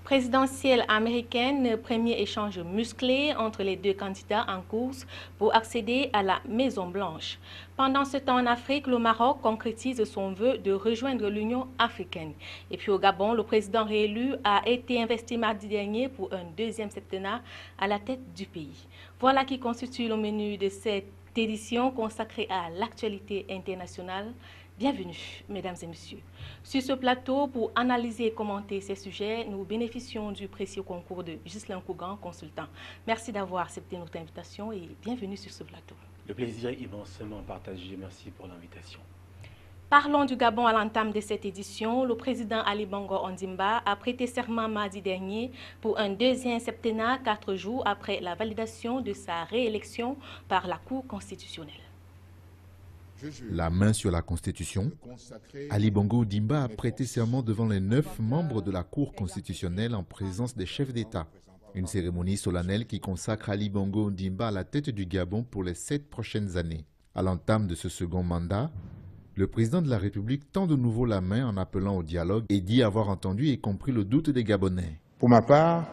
Présidentielle américaine, premier échange musclé entre les deux candidats en course pour accéder à la Maison-Blanche. Pendant ce temps en Afrique, le Maroc concrétise son vœu de rejoindre l'Union africaine. Et puis au Gabon, le président réélu a été investi mardi dernier pour un deuxième septennat à la tête du pays. Voilà qui constitue le menu de cette édition consacrée à l'actualité internationale. Bienvenue, mesdames et messieurs. Sur ce plateau, pour analyser et commenter ces sujets, nous bénéficions du précieux concours de Ghislain Kougan, consultant. Merci d'avoir accepté notre invitation et bienvenue sur ce plateau. Le plaisir est immensément partagé. Merci pour l'invitation. Parlons du Gabon à l'entame de cette édition. Le président Ali Bongo Ondimba a prêté serment mardi dernier pour un deuxième septennat, 4 jours après la validation de sa réélection par la Cour constitutionnelle. La main sur la Constitution, Ali Bongo Ondimba a prêté serment devant les 9 membres de la Cour constitutionnelle en présence des chefs d'État. Une cérémonie solennelle qui consacre Ali Bongo Ondimba à la tête du Gabon pour les 7 prochaines années. À l'entame de ce second mandat, le président de la République tend de nouveau la main en appelant au dialogue et dit avoir entendu et compris le doute des Gabonais. Pour ma part,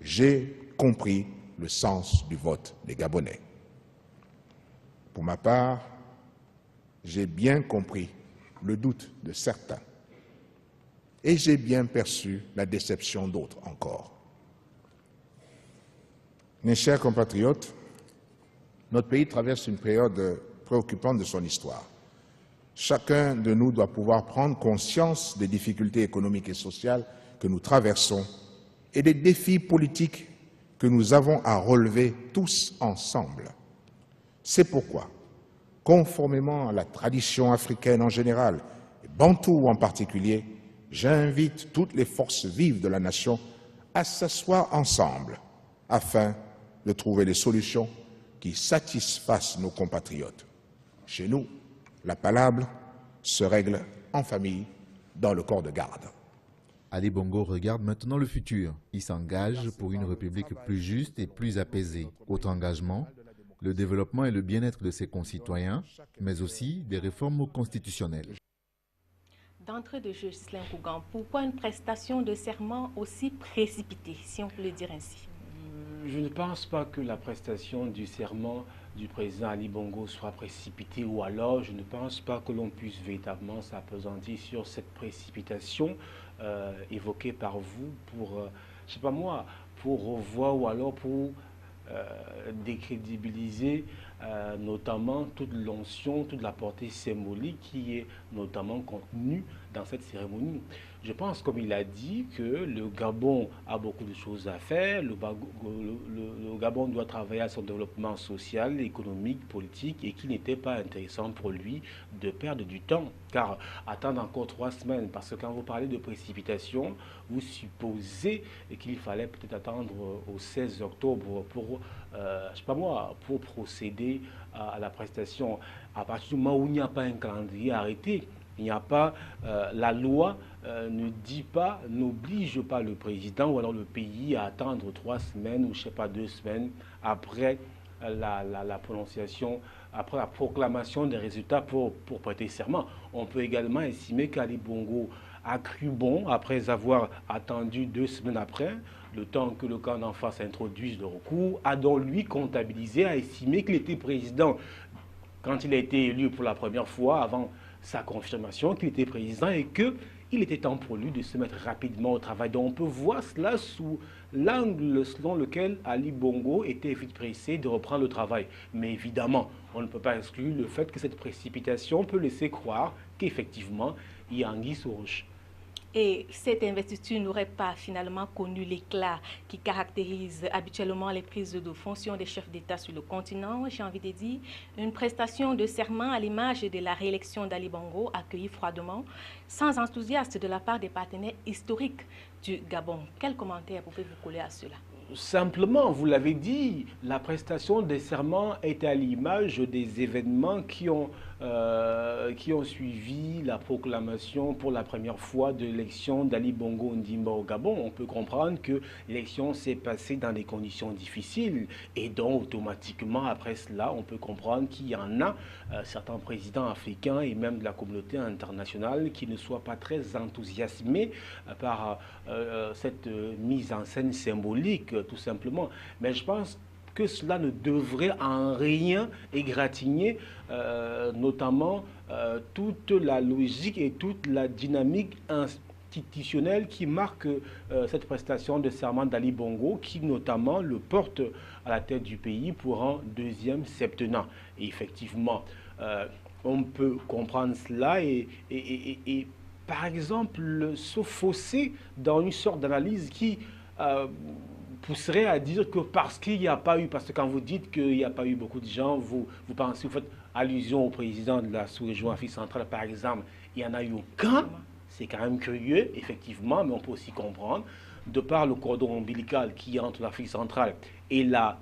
j'ai compris le sens du vote des Gabonais. Pour ma part, j'ai bien compris le doute de certains et j'ai bien perçu la déception d'autres encore. Mes chers compatriotes, notre pays traverse une période préoccupante de son histoire. Chacun de nous doit pouvoir prendre conscience des difficultés économiques et sociales que nous traversons et des défis politiques que nous avons à relever tous ensemble. C'est pourquoi, conformément à la tradition africaine en général, et bantoue en particulier, j'invite toutes les forces vives de la nation à s'asseoir ensemble afin de trouver des solutions qui satisfassent nos compatriotes. Chez nous, la palabre se règle en famille, dans le corps de garde. Ali Bongo regarde maintenant le futur. Il s'engage pour une république plus juste et plus apaisée. Autre engagement, le développement et le bien-être de ses concitoyens, mais aussi des réformes constitutionnelles. D'entrée de jeu, Ghislain Kougan, pourquoi une prestation de serment aussi précipitée, si on peut le dire ainsi? Je ne pense pas que la prestation du serment du président Ali Bongo soit précipitée, ou alors je ne pense pas que l'on puisse véritablement s'appesantir sur cette précipitation évoquée par vous pour, je sais pas moi, pour revoir ou alors pour décrédibiliser notamment toute l'onction, toute la portée symbolique qui est notamment contenue dans cette cérémonie. Je pense, comme il a dit, que le Gabon a beaucoup de choses à faire. Le Gabon doit travailler à son développement social, économique, politique, et qu'il n'était pas intéressant pour lui de perdre du temps. Car attendre encore 3 semaines, parce que quand vous parlez de précipitation, vous supposez qu'il fallait peut-être attendre au 16 octobre pour, je sais pas moi, pour procéder à la prestation. À partir du moment où il n'y a pas un calendrier arrêté, il n'y a pas, la loi ne dit pas, n'oblige pas le président ou alors le pays à attendre 3 semaines ou je sais pas 2 semaines après la prononciation, après la proclamation des résultats pour prêter serment. On peut également estimer qu'Ali Bongo a cru bon, après avoir attendu 2 semaines après, le temps que le camp d'en face introduise le recours, a donc lui comptabilisé, a estimé qu'il était président quand il a été élu pour la première fois avant sa confirmation qu'il était président et qu'il était temps pour lui de se mettre rapidement au travail. Donc on peut voir cela sous l'angle selon lequel Ali Bongo était vite pressé de reprendre le travail. Mais évidemment, on ne peut pas exclure le fait que cette précipitation peut laisser croire qu'effectivement, il y a anguille sous roche. Et cette investiture n'aurait pas finalement connu l'éclat qui caractérise habituellement les prises de fonction des chefs d'État sur le continent. J'ai envie de dire, une prestation de serment à l'image de la réélection d'Ali Bongo accueillie froidement, sans enthousiasme de la part des partenaires historiques du Gabon. Quel commentaire pouvez-vous coller à cela? Simplement, vous l'avez dit, la prestation des serments est à l'image des événements qui ont qui ont suivi la proclamation pour la première fois de l'élection d'Ali Bongo Ondimba au Gabon, on peut comprendre que l'élection s'est passée dans des conditions difficiles et donc automatiquement après cela, on peut comprendre qu'il y en a certains présidents africains et même de la communauté internationale qui ne soient pas très enthousiasmés par cette mise en scène symbolique, tout simplement. Mais je pense que cela ne devrait en rien égratigner notamment toute la logique et toute la dynamique institutionnelle qui marque cette prestation de serment d'Ali Bongo, qui notamment le porte à la tête du pays pour un deuxième septennat. Et effectivement, on peut comprendre cela et par exemple, se fausser dans une sorte d'analyse qui pousserait à dire que parce qu'il n'y a pas eu, parce que quand vous dites qu'il n'y a pas eu beaucoup de gens, vous pensez, vous faites allusion au président de la sous-région Afrique centrale, par exemple, il n'y en a eu aucun. C'est quand même curieux, effectivement, mais on peut aussi comprendre, de par le cordon ombilical qui est entre l'Afrique centrale et la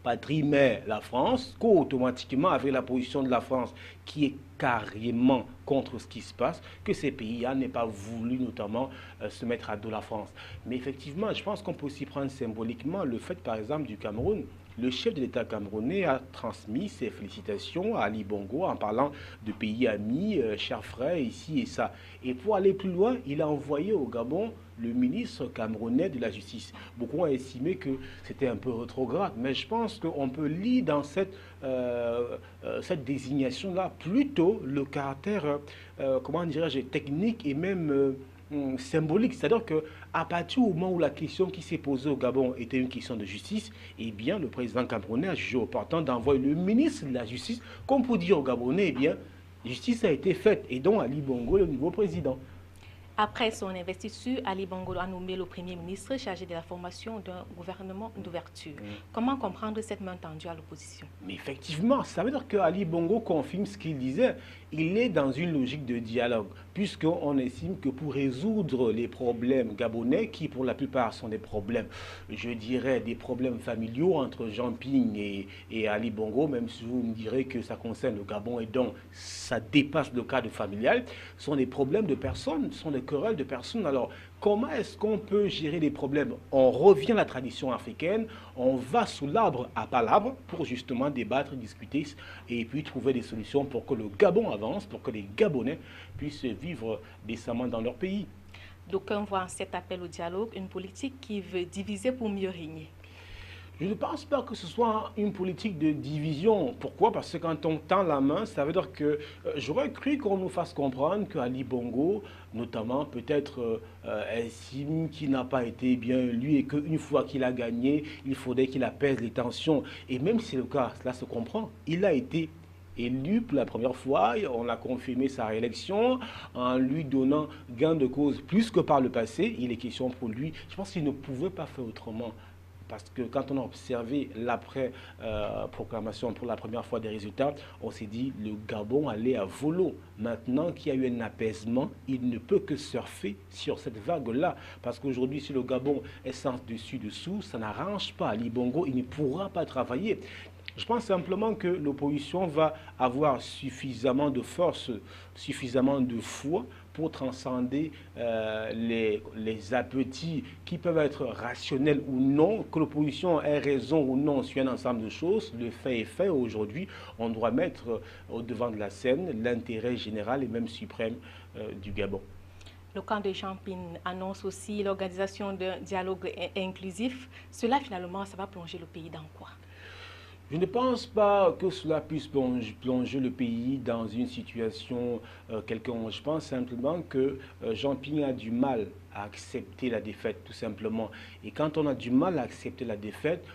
patrie mère, la France, qu'automatiquement, avec la position de la France qui est carrément contre ce qui se passe, que ces pays-là n'aient pas voulu notamment se mettre à dos la France. Mais effectivement, je pense qu'on peut aussi prendre symboliquement le fait, par exemple, du Cameroun. Le chef de l'État camerounais a transmis ses félicitations à Ali Bongo en parlant de pays amis, chers frères, ici et ça. Et pour aller plus loin, il a envoyé au Gabon le ministre camerounais de la Justice. Beaucoup ont estimé que c'était un peu rétrograde, mais je pense qu'on peut lire dans cette désignation-là plutôt le caractère, comment dirais-je, technique et même symbolique. C'est-à-dire qu'à partir du moment où la question qui s'est posée au Gabon était une question de justice, eh bien, le président camerounais a jugé opportun d'envoyer le ministre de la Justice, comme pour dire aux Gabonais, eh bien, justice a été faite, et donc Ali Bongo est le nouveau président. Après son investiture, Ali Bongo a nommé le Premier ministre chargé de la formation d'un gouvernement d'ouverture. Comment comprendre cette main tendue à l'opposition? Mais effectivement, ça veut dire que Ali Bongo confirme ce qu'il disait. Il est dans une logique de dialogue, puisqu'on estime que pour résoudre les problèmes gabonais, qui pour la plupart sont des problèmes, je dirais, des problèmes familiaux entre Jean Ping et Ali Bongo, même si vous me direz que ça concerne le Gabon et donc ça dépasse le cadre familial, sont des problèmes de personnes, sont des querelles de personnes. Alors, comment est-ce qu'on peut gérer les problèmes? On revient à la tradition africaine, on va sous l'arbre à palabre pour justement débattre, discuter et puis trouver des solutions pour que le Gabon avance, pour que les Gabonais puissent vivre décemment dans leur pays. D'aucuns voient en cet appel au dialogue une politique qui veut diviser pour mieux régner. Je ne pense pas que ce soit une politique de division. Pourquoi? Parce que quand on tend la main, ça veut dire que j'aurais cru qu'on nous fasse comprendre qu'Ali Bongo, notamment, peut-être estime qu'il n'a pas été bien élu et qu'une fois qu'il a gagné, il faudrait qu'il apaise les tensions. Et même si c'est le cas, cela se comprend, il a été élu pour la première fois, on a confirmé sa réélection en lui donnant gain de cause plus que par le passé. Il est question pour lui, je pense qu'il ne pouvait pas faire autrement. Parce que quand on a observé l'après-proclamation pour la première fois des résultats, on s'est dit le Gabon allait à volo. Maintenant qu'il y a eu un apaisement, il ne peut que surfer sur cette vague-là. Parce qu'aujourd'hui, si le Gabon est sans dessus-dessous, ça n'arrange pas Ali Bongo, il ne pourra pas travailler. Je pense simplement que l'opposition va avoir suffisamment de force, suffisamment de foi pour transcender les appétits qui peuvent être rationnels ou non, que l'opposition ait raison ou non sur un ensemble de choses. Le fait est fait. Aujourd'hui, on doit mettre au devant de la scène l'intérêt général et même suprême du Gabon. Le camp de Jean Ping annonce aussi l'organisation d'un dialogue inclusif. Cela, finalement, ça va plonger le pays dans quoi? Je ne pense pas que cela puisse plonger le pays dans une situation quelconque. Je pense simplement que Jean Ping a du mal à accepter la défaite, tout simplement. Et quand on a du mal à accepter la défaite,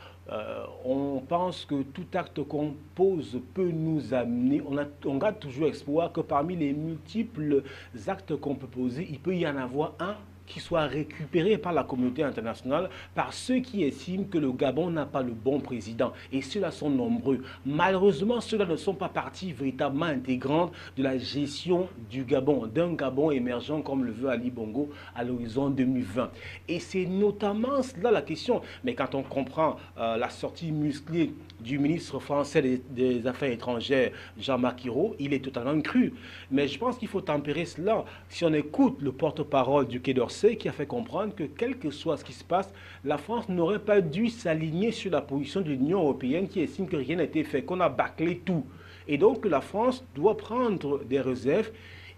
on pense que tout acte qu'on pose peut nous amener, on garde toujours espoir que parmi les multiples actes qu'on peut poser, il peut y en avoir un qui soit récupéré par la communauté internationale, par ceux qui estiment que le Gabon n'a pas le bon président. Et ceux-là sont nombreux. Malheureusement, ceux-là ne sont pas partie véritablement intégrante de la gestion du Gabon, d'un Gabon émergent comme le veut Ali Bongo à l'horizon 2020. Et c'est notamment cela la question. Mais quand on comprend la sortie musclée du ministre français des Affaires étrangères, Jean-Marc Ayrault, il est totalement cru. Mais je pense qu'il faut tempérer cela. Si on écoute le porte-parole du Quai d'Orsay qui a fait comprendre que quel que soit ce qui se passe, la France n'aurait pas dû s'aligner sur la position de l'Union européenne qui estime que rien n'a été fait, qu'on a bâclé tout. Et donc la France doit prendre des réserves.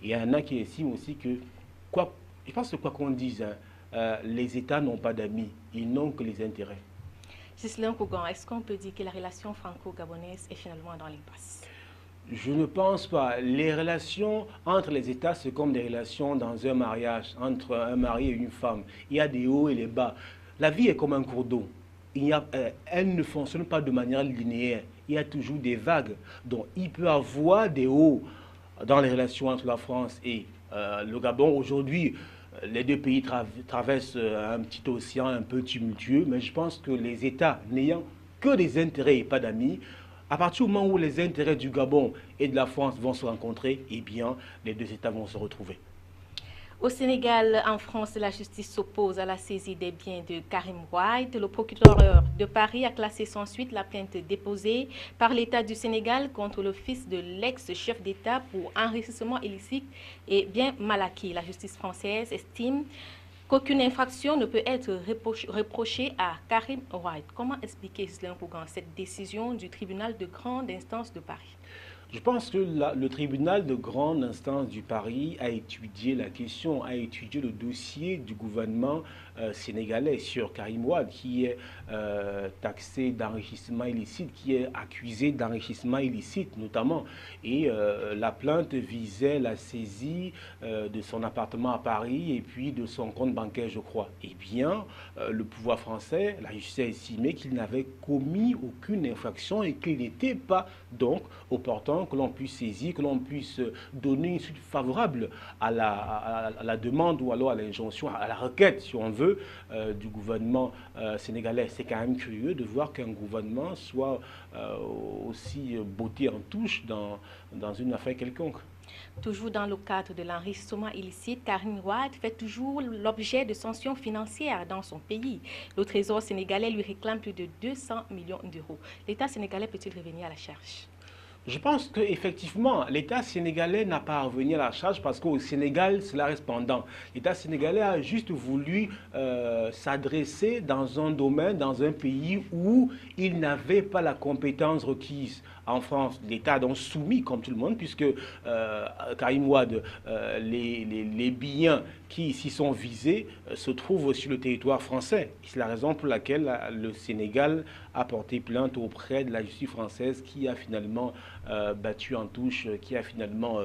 Et il y en a qui estiment aussi que, je pense que quoi qu'on dise, les États n'ont pas d'amis, ils n'ont que les intérêts. Ghislain Kougan, est-ce qu'on peut dire que la relation franco-gabonaise est finalement dans l'impasse? Je ne pense pas. Les relations entre les États, c'est comme des relations dans un mariage, entre un mari et une femme. Il y a des hauts et des bas. La vie est comme un cours d'eau. Elle ne fonctionne pas de manière linéaire. Il y a toujours des vagues. Donc, il peut y avoir des hauts dans les relations entre la France et le Gabon. Aujourd'hui, les deux pays traversent un petit océan un peu tumultueux, mais je pense que les États n'ayant que des intérêts et pas d'amis, à partir du moment où les intérêts du Gabon et de la France vont se rencontrer, eh bien, les deux États vont se retrouver. Au Sénégal, en France, la justice s'oppose à la saisie des biens de Karim Wade. Le procureur de Paris a classé sans suite la plainte déposée par l'État du Sénégal contre le fils de l'ex-chef d'État pour enrichissement illicite et bien mal acquis. La justice française estime qu'aucune infraction ne peut être reprochée à Karim Wade. Comment expliquer, Ghislain Kougan, cette décision du tribunal de grande instance de Paris? Je pense que le tribunal de grande instance du Paris a étudié la question, a étudié le dossier du gouvernement sénégalais sur Karim Wade, qui est taxé d'enrichissement illicite, qui est accusé d'enrichissement illicite notamment. Et la plainte visait la saisie de son appartement à Paris et puis de son compte bancaire, je crois. Eh bien, le pouvoir français, la justice a estimé qu'il n'avait commis aucune infraction et qu'il n'était pas donc opportun que l'on puisse saisir, que l'on puisse donner une suite favorable à la demande ou alors à l'injonction, à la requête, si on veut, du gouvernement sénégalais. C'est quand même curieux de voir qu'un gouvernement soit aussi botté en touche dans une affaire quelconque. Toujours dans le cadre de l'enrichissement illicite, Karim Wade fait toujours l'objet de sanctions financières dans son pays. Le Trésor sénégalais lui réclame plus de 200 millions d'euros. L'État sénégalais peut-il revenir à la charge? Je pense qu'effectivement, l'État sénégalais n'a pas à revenir à la charge parce qu'au Sénégal, cela reste pendant. L'État sénégalais a juste voulu s'adresser dans un domaine, dans un pays où il n'avait pas la compétence requise. En France, l'État a donc soumis, comme tout le monde, puisque Karim Wade, les biens qui ici sont visés se trouvent sur le territoire français. C'est la raison pour laquelle le Sénégal a porté plainte auprès de la justice française qui a finalement battu en touche, qui a finalement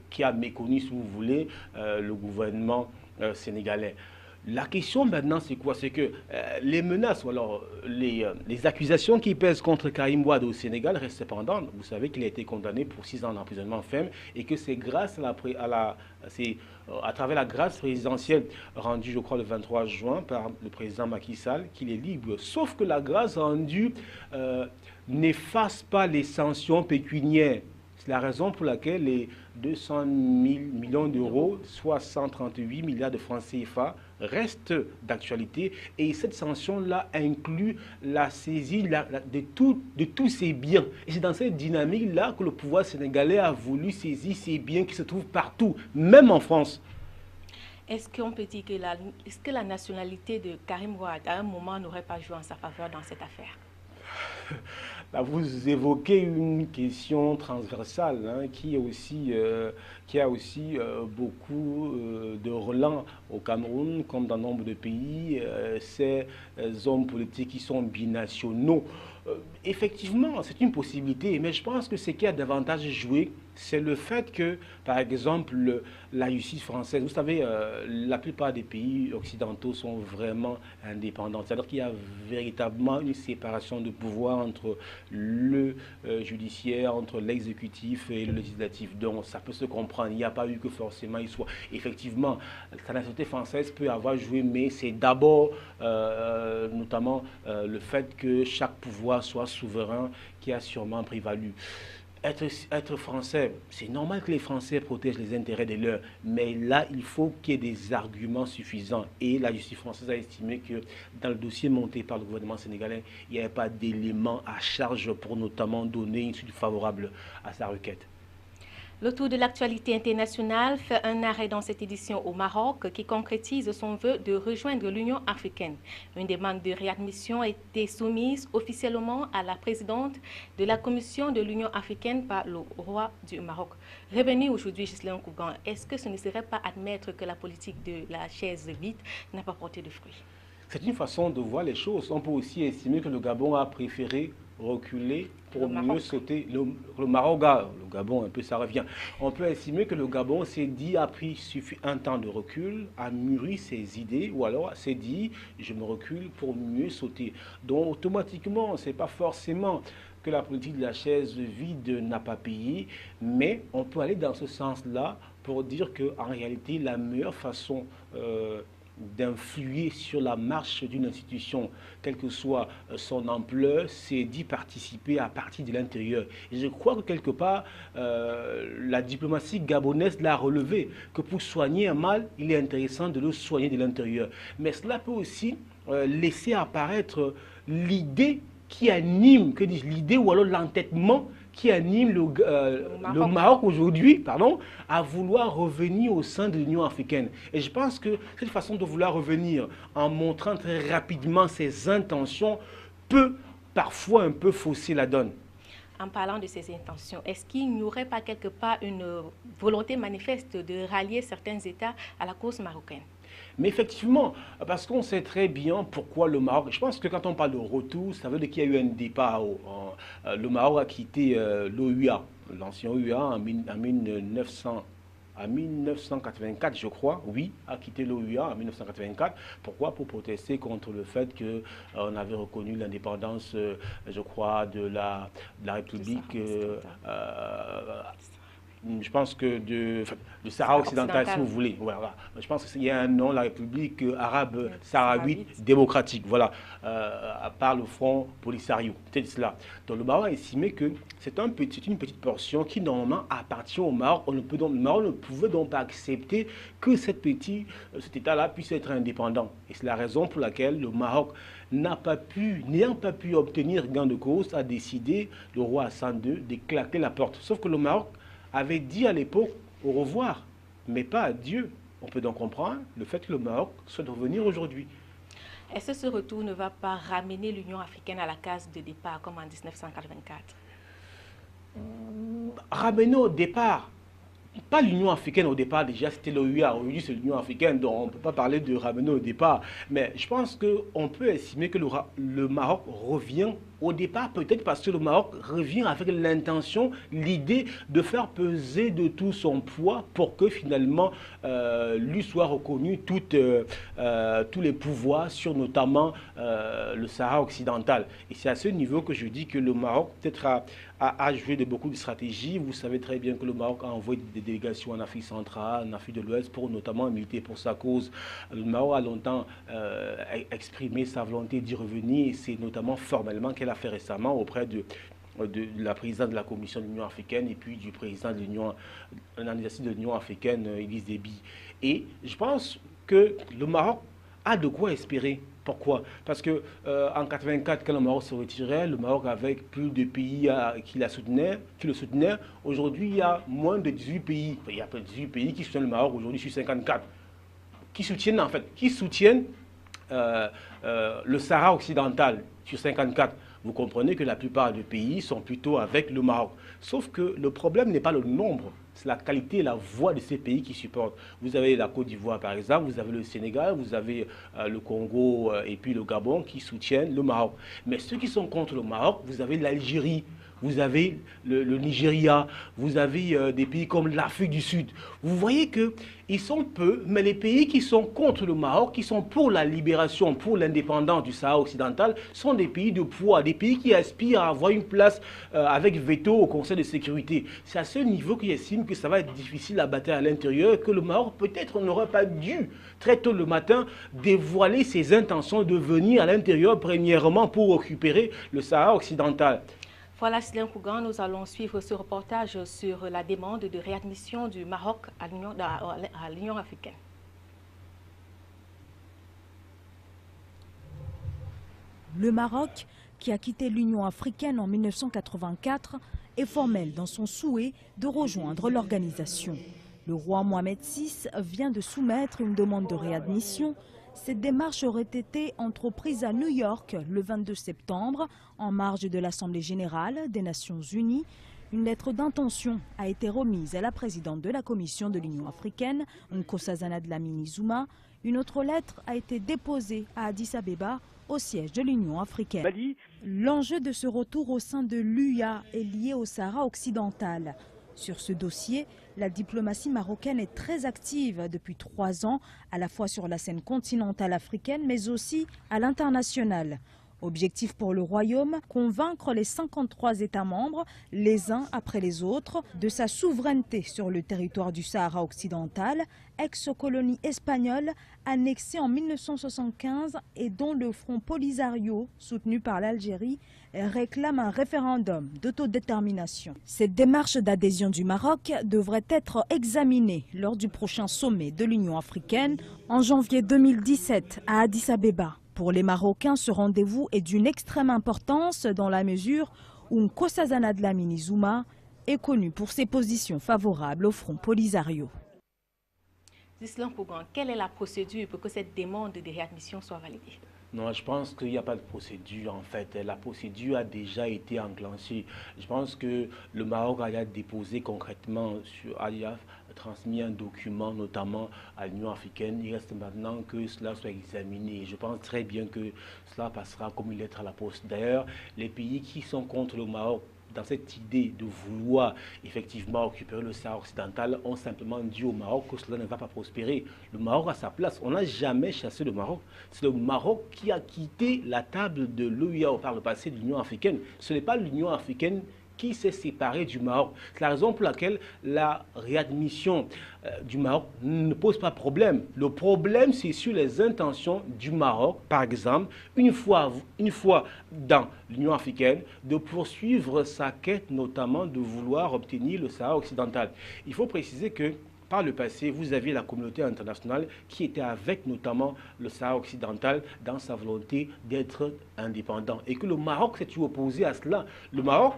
qui a méconnu, si vous voulez, le gouvernement sénégalais. La question maintenant, c'est quoi? C'est que les menaces ou alors les accusations qui pèsent contre Karim Wade au Sénégal restent cependant. Vous savez qu'il a été condamné pour 6 ans d'emprisonnement ferme et que c'est grâce à travers la grâce présidentielle rendue, je crois, le 23 juin par le président Macky Sall qu'il est libre. Sauf que la grâce rendue n'efface pas les sanctions pécuniaires. C'est la raison pour laquelle les 200 000 millions d'euros, soit 138 milliards de francs CFA, restent d'actualité. Et cette sanction-là inclut la saisie de tous ces biens. Et c'est dans cette dynamique-là que le pouvoir sénégalais a voulu saisir ces biens qui se trouvent partout, même en France. Est-ce qu'on peut dire que la nationalité de Karim Wade, à un moment, n'aurait pas joué en sa faveur dans cette affaire? Là, vous évoquez une question transversale hein, qui a aussi beaucoup de relents au Cameroun, comme dans nombre de pays. Ces hommes politiques qui sont binationaux Effectivement, c'est une possibilité, mais je pense que ce qui a davantage joué, c'est le fait que, par exemple, la justice française, vous savez, la plupart des pays occidentaux sont vraiment indépendants. C'est-à-dire qu'il y a véritablement une séparation de pouvoir entre le judiciaire, entre l'exécutif et le législatif. Donc, ça peut se comprendre. Il n'y a pas eu que forcément il soit. Effectivement, la nationalité française peut avoir joué, mais c'est d'abord, notamment, le fait que chaque pouvoir soit souverain qui a sûrement prévalu. Être français, c'est normal que les Français protègent les intérêts des leurs, mais là, il faut qu'il y ait des arguments suffisants. Et la justice française a estimé que dans le dossier monté par le gouvernement sénégalais, il n'y avait pas d'éléments à charge pour notamment donner une suite favorable à sa requête. Le tour de l'actualité internationale fait un arrêt dans cette édition au Maroc qui concrétise son vœu de rejoindre l'Union africaine. Une demande de réadmission a été soumise officiellement à la présidente de la Commission de l'Union africaine par le roi du Maroc. Revenu aujourd'hui, Ghislain Kougan, est-ce que ce ne serait pas admettre que la politique de la chaise vide n'a pas porté de fruits? C'est une façon de voir les choses. On peut aussi estimer que le Gabon a préféré reculer pour mieux sauter. Le Maroc, le Gabon, un peu ça revient. On peut estimer que le Gabon s'est dit, a pris un temps de recul, a mûri ses idées, ou alors s'est dit, je me recule pour mieux sauter. Donc automatiquement, ce n'est pas forcément que la politique de la chaise vide n'a pas payé, mais on peut aller dans ce sens-là pour dire qu'en réalité, la meilleure façon d'influer sur la marche d'une institution, quelle que soit son ampleur, c'est d'y participer à partir de l'intérieur. Et je crois que quelque part, la diplomatie gabonaise l'a relevé, que pour soigner un mal, il est intéressant de le soigner de l'intérieur. Mais cela peut aussi laisser apparaître l'idée qui anime, que dis-je, l'idée ou alors l'entêtement qui anime le Maroc aujourd'hui, à vouloir revenir au sein de l'Union africaine. Et je pense que cette façon de vouloir revenir en montrant très rapidement ses intentions peut parfois un peu fausser la donne. En parlant de ses intentions, est-ce qu'il n'y aurait pas quelque part une volonté manifeste de rallier certains États à la cause marocaine? Mais effectivement, parce qu'on sait très bien pourquoi le Maroc, je pense que quand on parle de retour, ça veut dire qu'il y a eu un départ. Le Maroc a quitté l'OUA, l'ancien OUA, en 1984, je crois, oui, a quitté l'OUA en 1984. Pourquoi? Pour protester contre le fait qu'on avait reconnu l'indépendance, je crois, de la République. Je pense que du Sahara occidental, si vous voulez. Voilà. Je pense qu'il y a un nom, la République arabe sahraouite démocratique, voilà, par le Front Polisario. C'est cela. Donc le Maroc a estimé que c'est une petite portion qui normalement appartient au Maroc. Le Maroc ne pouvait donc pas accepter que cet État-là puisse être indépendant. Et c'est la raison pour laquelle le Maroc n'ayant pas pu obtenir gain de cause, a décidé, le roi Hassan II, de claquer la porte. Sauf que le Maroc avait dit à l'époque au revoir, mais pas adieu. On peut donc comprendre le fait que le Maroc souhaite revenir aujourd'hui. Est-ce que ce retour ne va pas ramener l'Union africaine à la case de départ comme en 1984? Ramener au départ, pas l'Union africaine au départ, déjà c'était l'OUA, aujourd'hui c'est l'Union africaine, donc on ne peut pas parler de ramener au départ. Mais je pense qu'on peut estimer que le Maroc revient au départ, peut-être parce que le Maroc revient avec l'intention, l'idée de faire peser de tout son poids pour que finalement lui soit reconnu tous les pouvoirs sur notamment le Sahara occidental. Et c'est à ce niveau que je dis que le Maroc peut-être a joué de beaucoup de stratégies. Vous savez très bien que le Maroc a envoyé des délégations en Afrique centrale, en Afrique de l'Ouest, pour notamment militer pour sa cause. Le Maroc a longtemps exprimé sa volonté d'y revenir, et c'est notamment formellement qu'elle a fait récemment auprès de la présidente de la Commission de l'Union africaine et puis du président de l'Union africaine, Idriss Déby. Et je pense que le Maroc a de quoi espérer. Pourquoi? Parce que en 84, quand le Maroc se retirait, le Maroc avait plus de pays qui le soutenaient. Aujourd'hui, il y a moins de 18 pays. Il y a 18 pays qui soutiennent le Maroc aujourd'hui sur 54. Qui soutiennent le Sahara occidental sur 54. Vous comprenez que la plupart des pays sont plutôt avec le Maroc. Sauf que le problème n'est pas le nombre. c'est la qualité et la voix de ces pays qui supportent. Vous avez la Côte d'Ivoire par exemple, vous avez le Sénégal, vous avez le Congo et puis le Gabon qui soutiennent le Maroc. Mais ceux qui sont contre le Maroc, vous avez l'Algérie, vous avez le Nigeria, vous avez des pays comme l'Afrique du Sud. Vous voyez qu'ils sont peu, mais les pays qui sont contre le Maroc, qui sont pour la libération, pour l'indépendance du Sahara occidental, sont des pays de poids, des pays qui aspirent à avoir une place avec veto au Conseil de sécurité. C'est à ce niveau qu'ils estiment que ça va être difficile à battre à l'intérieur, que le Maroc peut-être n'aurait pas dû, très tôt le matin, dévoiler ses intentions de venir à l'intérieur, premièrement pour récupérer le Sahara occidental. Voilà, Sylvain Kougan, nous allons suivre ce reportage sur la demande de réadmission du Maroc à l'Union africaine. Le Maroc, qui a quitté l'Union africaine en 1984, est formel dans son souhait de rejoindre l'organisation. Le roi Mohamed VI vient de soumettre une demande de réadmission. Cette démarche aurait été entreprise à New York le 22 septembre, en marge de l'Assemblée générale des Nations unies. Une lettre d'intention a été remise à la présidente de la Commission de l'Union africaine, Nkosazana Dlamini Zuma. Une autre lettre a été déposée à Addis Abeba, au siège de l'Union africaine. L'enjeu de ce retour au sein de l'UA est lié au Sahara occidental. Sur ce dossier, la diplomatie marocaine est très active depuis 3 ans, à la fois sur la scène continentale africaine, mais aussi à l'international. Objectif pour le Royaume, convaincre les 53 États membres, les uns après les autres, de sa souveraineté sur le territoire du Sahara occidental, ex-colonie espagnole, annexée en 1975 et dont le Front Polisario, soutenu par l'Algérie, réclame un référendum d'autodétermination. Cette démarche d'adhésion du Maroc devrait être examinée lors du prochain sommet de l'Union africaine en janvier 2017 à Addis Abeba. Pour les Marocains, ce rendez-vous est d'une extrême importance dans la mesure où Nkosazana Dlamini Zuma est connu pour ses positions favorables au Front Polisario. Sylvain Kougan, quelle est la procédure pour que cette demande de réadmission soit validée? Non, je pense qu'il n'y a pas de procédure en fait. La procédure a déjà été enclenchée. Je pense que le Maroc a déposé concrètement, a transmis un document notamment à l'Union africaine. Il reste maintenant que cela soit examiné. Je pense très bien que cela passera comme une lettre à la poste. D'ailleurs, les pays qui sont contre le Maroc, dans cette idée de vouloir effectivement récupérer le Sahara occidental, ont simplement dit au Maroc que cela ne va pas prospérer. Le Maroc a sa place. On n'a jamais chassé le Maroc. C'est le Maroc qui a quitté la table de l'OUA par le passé de l'Union africaine. Ce n'est pas l'Union africaine qui s'est séparée du Maroc. C'est la raison pour laquelle la réadmission du Maroc ne pose pas problème. Le problème, c'est sur les intentions du Maroc, par exemple, une fois dans l'Union africaine, de poursuivre sa quête, notamment de vouloir obtenir le Sahara occidental. Il faut préciser que par le passé, vous aviez la communauté internationale qui était avec notamment le Sahara occidental dans sa volonté d'être indépendant. Et que le Maroc s'est opposé à cela. Le Maroc,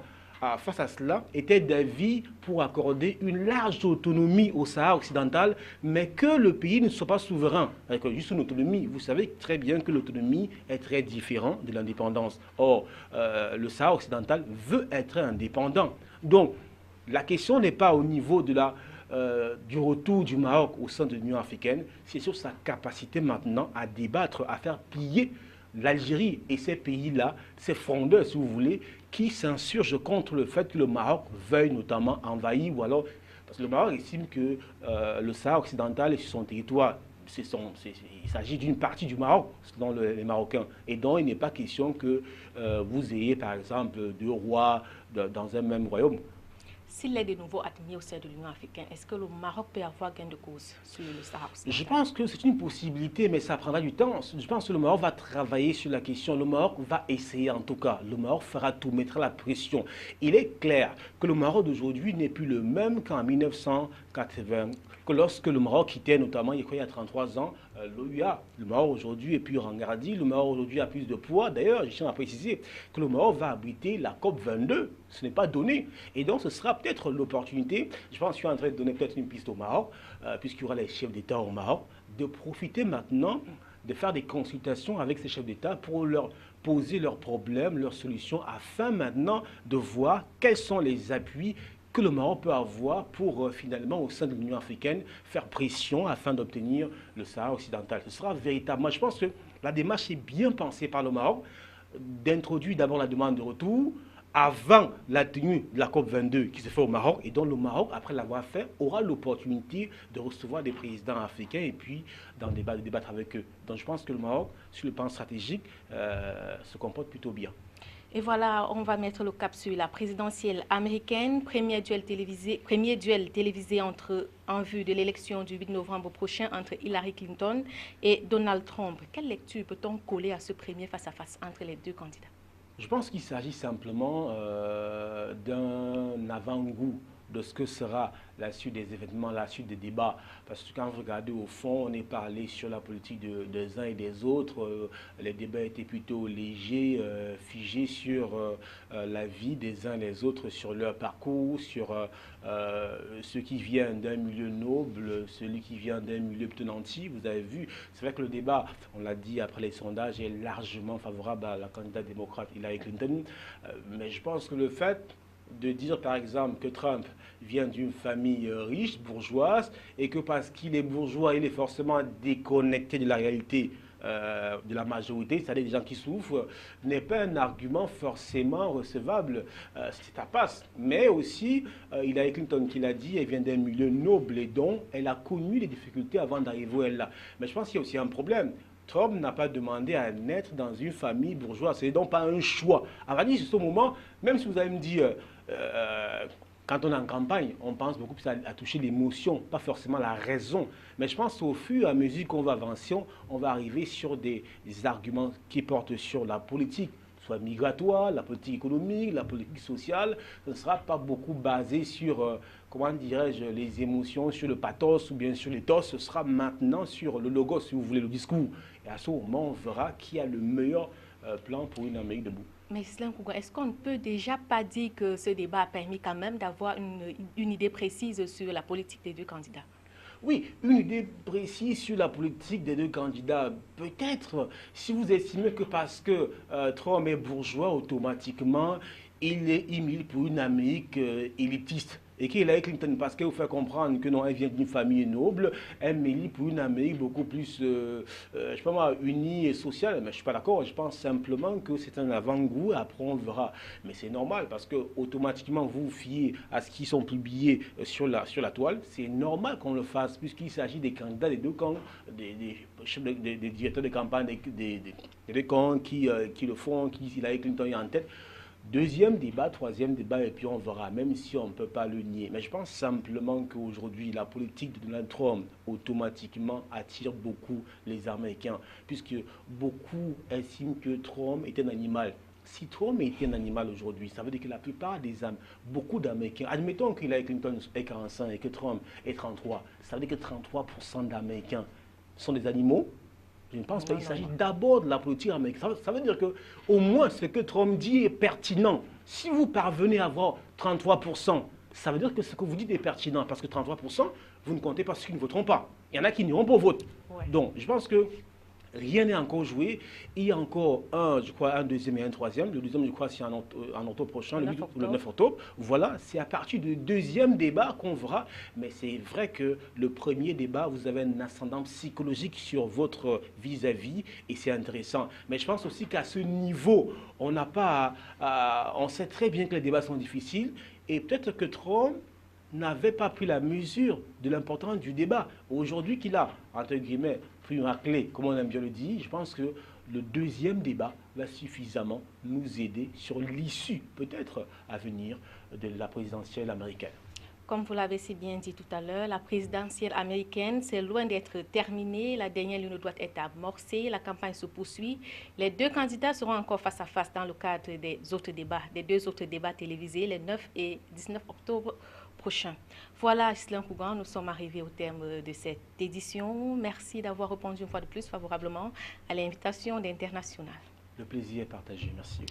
face à cela, était d'avis pour accorder une large autonomie au Sahara occidental, mais que le pays ne soit pas souverain. Avec juste une autonomie, vous savez très bien que l'autonomie est très différente de l'indépendance. Or, le Sahara occidental veut être indépendant. Donc, la question n'est pas au niveau de du retour du Maroc au sein de l'Union africaine, c'est sur sa capacité maintenant à débattre, à faire plier l'Algérie et ces pays-là, ces frondeurs, si vous voulez, qui s'insurgent contre le fait que le Maroc veuille notamment envahir, ou alors, parce que le Maroc estime que le Sahara occidental est sur son territoire. Il s'agit d'une partie du Maroc, selon les Marocains. Et donc, il n'est pas question que vous ayez, par exemple, 2 rois dans un même royaume. S'il est de nouveau admis au sein de l'Union africaine, est-ce que le Maroc peut avoir gain de cause sur le Sahara occidental? Je pense que c'est une possibilité, mais ça prendra du temps. Je pense que le Maroc va travailler sur la question. Le Maroc va essayer en tout cas. Le Maroc fera tout, mettra la pression. Il est clair que le Maroc d'aujourd'hui n'est plus le même qu'en 1980, que lorsque le Maroc quittait notamment, il y a 33 ans, l'OUA. Le Maroc aujourd'hui est plus rengardi, le Maroc aujourd'hui a plus de poids. D'ailleurs, je tiens à préciser que le Maroc va abriter la COP22. Ce n'est pas donné. Et donc, ce sera peut-être l'opportunité, je pense que je suis en train de donner peut-être une piste au Maroc, puisqu'il y aura les chefs d'État au Maroc, de profiter maintenant de faire des consultations avec ces chefs d'État pour leur poser leurs problèmes, leurs solutions, afin maintenant de voir quels sont les appuis que le Maroc peut avoir pour finalement au sein de l'Union africaine faire pression afin d'obtenir le Sahara occidental. Ce sera véritablement, je pense que la démarche est bien pensée par le Maroc, d'introduire d'abord la demande de retour avant la tenue de la COP22 qui se fait au Maroc, et dont le Maroc, après l'avoir fait, aura l'opportunité de recevoir des présidents africains et puis de débattre avec eux. Donc je pense que le Maroc, sur le plan stratégique, se comporte plutôt bien. Et voilà, on va mettre le cap sur la présidentielle américaine, premier duel télévisé en vue de l'élection du 8 novembre prochain entre Hillary Clinton et Donald Trump. Quelle lecture peut-on coller à ce premier face-à-face entre les deux candidats? Je pense qu'il s'agit simplement d'un avant-goût de ce que sera la suite des événements, la suite des débats. Parce que quand vous regardez au fond, on est parlé sur la politique des uns et des autres. Les débats étaient plutôt légers, figés sur la vie des uns et des autres, sur leur parcours, sur ceux qui viennent d'un milieu noble, celui qui vient d'un milieu plutôt nanti. Vous avez vu, c'est vrai que le débat, on l'a dit après les sondages, est largement favorable à la candidate démocrate Hillary Clinton. Mais je pense que le fait de dire par exemple que Trump vient d'une famille riche, bourgeoise, et que parce qu'il est bourgeois, il est forcément déconnecté de la réalité de la majorité, c'est-à-dire des gens qui souffrent, n'est pas un argument forcément recevable. C'est à passe. Mais aussi, Hillary Clinton qui l'a dit, elle vient d'un milieu noble et dont elle a connu les difficultés avant d'arriver où elle là. Mais je pense qu'il y a aussi un problème. Trump n'a pas demandé à naître dans une famille bourgeoise. Ce n'est donc pas un choix. À vrai dire, sur ce moment, même si vous allez me dire, quand on est en campagne, on pense beaucoup plus à toucher l'émotion, pas forcément la raison. Mais je pense qu'au fur et à mesure qu'on va avancer, on va arriver sur des arguments qui portent sur la politique, soit migratoire, la politique économique, la politique sociale. Ce ne sera pas beaucoup basé sur, comment dirais-je, les émotions, sur le pathos ou bien sur l'éthos. Ce sera maintenant sur le logo, si vous voulez, le discours. Et à ce moment, on verra qui a le meilleur plan pour une Amérique debout. Mais est-ce qu'on ne peut déjà pas dire que ce débat a permis quand même d'avoir une idée précise sur la politique des deux candidats? Oui, une idée précise sur la politique des deux candidats. Peut-être, si vous estimez que parce que Trump est bourgeois, automatiquement, il milite pour une Amérique élitiste. Et qu'Hillary Clinton, parce qu'elle vous fait comprendre que non, elle vient d'une famille noble, elle milite pour une Amérique beaucoup plus, je sais pas moi, unie et sociale. Mais je ne suis pas d'accord. Je pense simplement que c'est un avant-goût. Après, on le verra. Mais c'est normal parce que automatiquement, vous vous fiez à ce qui sont publiés sur la toile. C'est normal qu'on le fasse puisqu'il s'agit des candidats des deux camps, des directeurs de campagne, des deux camps qui le font, qui Hillary Clinton est en tête. Deuxième débat, troisième débat, et puis on verra, même si on ne peut pas le nier. Mais je pense simplement qu'aujourd'hui, la politique de Donald Trump automatiquement attire beaucoup les Américains, puisque beaucoup estiment que Trump est un animal. Si Trump était un animal aujourd'hui, ça veut dire que la plupart des âmes, beaucoup d'Américains, admettons que Hillary Clinton est 45 et que Trump est 33, ça veut dire que 33% d'Américains sont des animaux. Je ne pense pas qu'il s'agit d'abord de la politique américaine. Ça veut dire qu'au moins ce que Trump dit est pertinent. Si vous parvenez à avoir 33%, ça veut dire que ce que vous dites est pertinent. Parce que 33%, vous ne comptez pas ceux qui ne voteront pas. Il y en a qui n'iront pas au vote. Ouais. Donc, je pense que rien n'est encore joué. Il y a encore un deuxième et un troisième. Le deuxième, je crois, c'est en octobre prochain, le 9 octobre. Voilà, c'est à partir du deuxième débat qu'on verra. Mais c'est vrai que le premier débat, vous avez un ascendant psychologique sur votre vis-à-vis et c'est intéressant. Mais je pense aussi qu'à ce niveau, on n'a pas on sait très bien que les débats sont difficiles et peut-être que Trump n'avait pas pris la mesure de l'importance du débat. Aujourd'hui qu'il a, entre guillemets, pris une raclée, comme on aime bien le dire, je pense que le deuxième débat va suffisamment nous aider sur l'issue, peut-être, à venir de la présidentielle américaine. Comme vous l'avez si bien dit tout à l'heure, la présidentielle américaine, c'est loin d'être terminée. La dernière ligne droite est amorcée. La campagne se poursuit. Les deux candidats seront encore face à face dans le cadre des deux autres débats télévisés, les 9 et 19 octobre prochains. Voilà, Ghislain Kougan, nous sommes arrivés au terme de cette édition. Merci d'avoir répondu une fois de plus favorablement à l'invitation d'International. Le plaisir est partagé. Merci.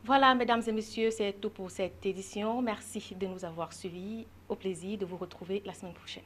Voilà, mesdames et messieurs, c'est tout pour cette édition. Merci de nous avoir suivis. Au plaisir de vous retrouver la semaine prochaine.